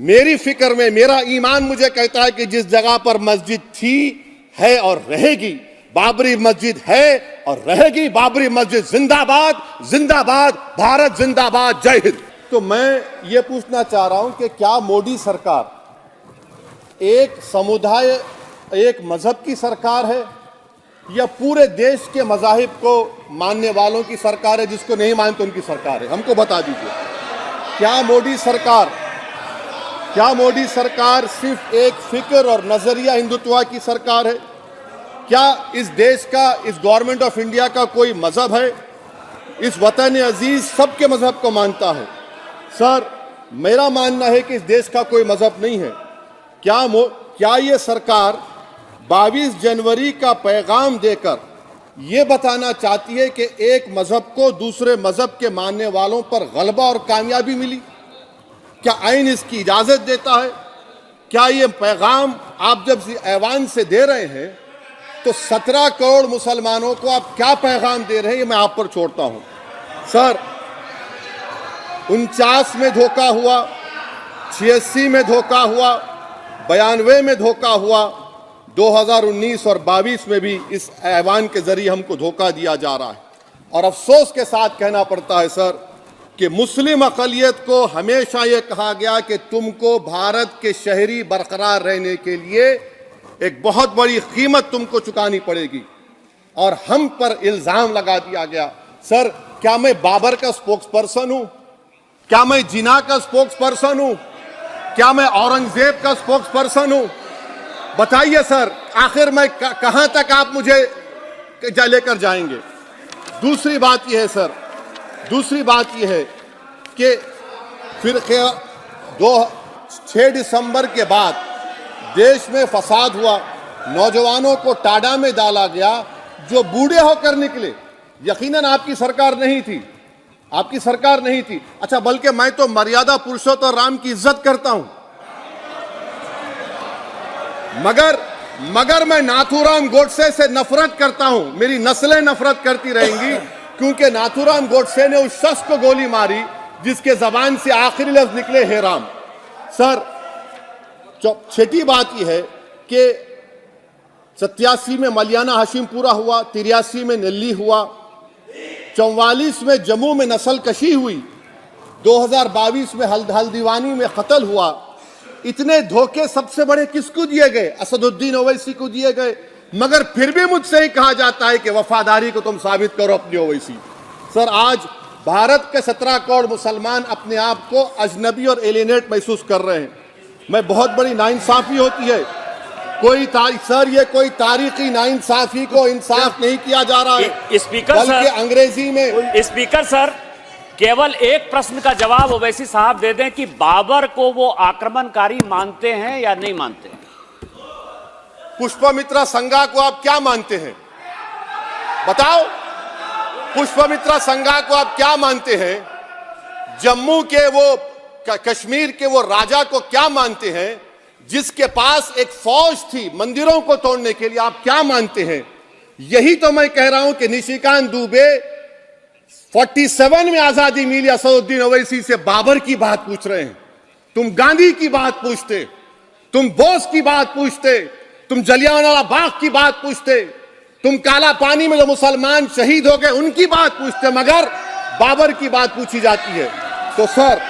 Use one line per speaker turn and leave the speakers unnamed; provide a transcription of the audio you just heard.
मेरी फिक्र में मेरा ईमान मुझे कहता है कि जिस जगह पर मस्जिद थी, है और रहेगी, बाबरी मस्जिद है और रहेगी, बाबरी मस्जिद जिंदाबाद, जिंदाबाद, भारत जिंदाबाद, जय हिंद। तो मैं ये पूछना चाह रहा हूं कि क्या मोदी सरकार एक समुदाय, एक मजहब की सरकार है या पूरे देश के मजाहिब को मानने वालों की सरकार है, जिसको नहीं मानते उनकी सरकार है? हमको बता दीजिए। क्या मोदी सरकार सिर्फ एक फिक्र और नजरिया हिंदुत्व की सरकार है? क्या इस देश का, इस गवर्नमेंट ऑफ इंडिया का कोई मजहब है? इस वतन अजीज सबके मजहब को मानता है। सर, मेरा मानना है कि इस देश का कोई मजहब नहीं है। क्या ये सरकार 22 जनवरी का पैगाम देकर ये बताना चाहती है कि एक मजहब को दूसरे मजहब के मानने वालों पर गलबा और कामयाबी मिली? क्या आइन इसकी इजाजत देता है? क्या ये पैगाम आप जब ऐवान से दे रहे हैं तो 17 करोड़ मुसलमानों को आप क्या पैगाम दे रहे हैं, ये मैं आप पर छोड़ता हूं। सर, 49 में धोखा हुआ, 86 में धोखा हुआ, 92 में धोखा हुआ, 2019 और 22 में भी इस ऐवान के जरिए हमको धोखा दिया जा रहा है। और अफसोस के साथ कहना पड़ता है सर कि मुस्लिम अक़लियत को हमेशा ये कहा गया कि तुमको भारत के शहरी बरकरार रहने के लिए एक बहुत बड़ी कीमत तुमको चुकानी पड़ेगी, और हम पर इल्जाम लगा दिया गया। सर, क्या मैं बाबर का स्पोक्स पर्सन हूं? क्या मैं जिना का स्पोक्स पर्सन हूं? क्या मैं औरंगजेब का स्पोक्स पर्सन हूं? बताइए सर, आखिर मैं कहां तक आप मुझे लेकर जाएंगे? दूसरी बात यह है सर, दूसरी बात यह है कि फिर 6 दिसंबर के बाद देश में फसाद हुआ, नौजवानों को टाडा में डाला गया, जो बूढ़े होकर निकले। यकीनन आपकी सरकार नहीं थी, आपकी सरकार नहीं थी। अच्छा, बल्कि मैं तो मर्यादा पुरुषोत्तम राम की इज्जत करता हूं, मगर मैं नाथूराम गोडसे से नफरत करता हूं। मेरी नस्लें नफरत करती रहेंगी, क्योंकि नाथूराम गोडसे ने उस शख्स को गोली मारी जिसके जबान से आखिरी लफ्ज निकले, हे राम। सर, छठी बात यह है कि 87 में मलियाना हाशिमपुरा हुआ, 83 में नेल्ली हुआ, 44 में जम्मू में नस्ल कशी हुई, 2022 में हल्दीवानी में कत्ल हुआ। इतने धोखे सबसे बड़े किसको दिए गए? असदुद्दीन ओवैसी को दिए गए। मगर फिर भी मुझसे ही कहा जाता है कि वफादारी को तुम साबित करो अपनी ओवैसी। सर, आज भारत के 17 करोड़ मुसलमान अपने आप को अजनबी और एलिनेट महसूस कर रहे हैं। मैं बहुत बड़ी नाइंसाफी होती है, सर ये कोई तारीखी नाइंसाफी को इंसाफ नहीं किया जा रहा है।
स्पीकर
बल्कि अंग्रेजी में
स्पीकर सर, केवल एक प्रश्न का जवाब ओवैसी साहब दे दें कि बाबर को वो आक्रमणकारी मानते हैं या नहीं मानते हैं?
पुष्पमित्रा संघा को आप क्या मानते हैं? बताओ, पुष्पमित्रा संघा को आप क्या मानते हैं? जम्मू के वो, कश्मीर के वो राजा को क्या मानते हैं जिसके पास एक फौज थी मंदिरों को तोड़ने के लिए? आप क्या मानते हैं? यही तो मैं कह रहा हूं कि निशिकांत दुबे 47 में आजादी मिली, असदुद्दीन ओवैसी से बाबर की बात पूछ रहे हैं। तुम गांधी की बात पूछते, तुम बोस की बात पूछते, तुम जलियांवाला बाग की बात पूछते, तुम काला पानी में जो मुसलमान शहीद हो गए उनकी बात पूछते, मगर बाबर की बात पूछी जाती है। तो सर,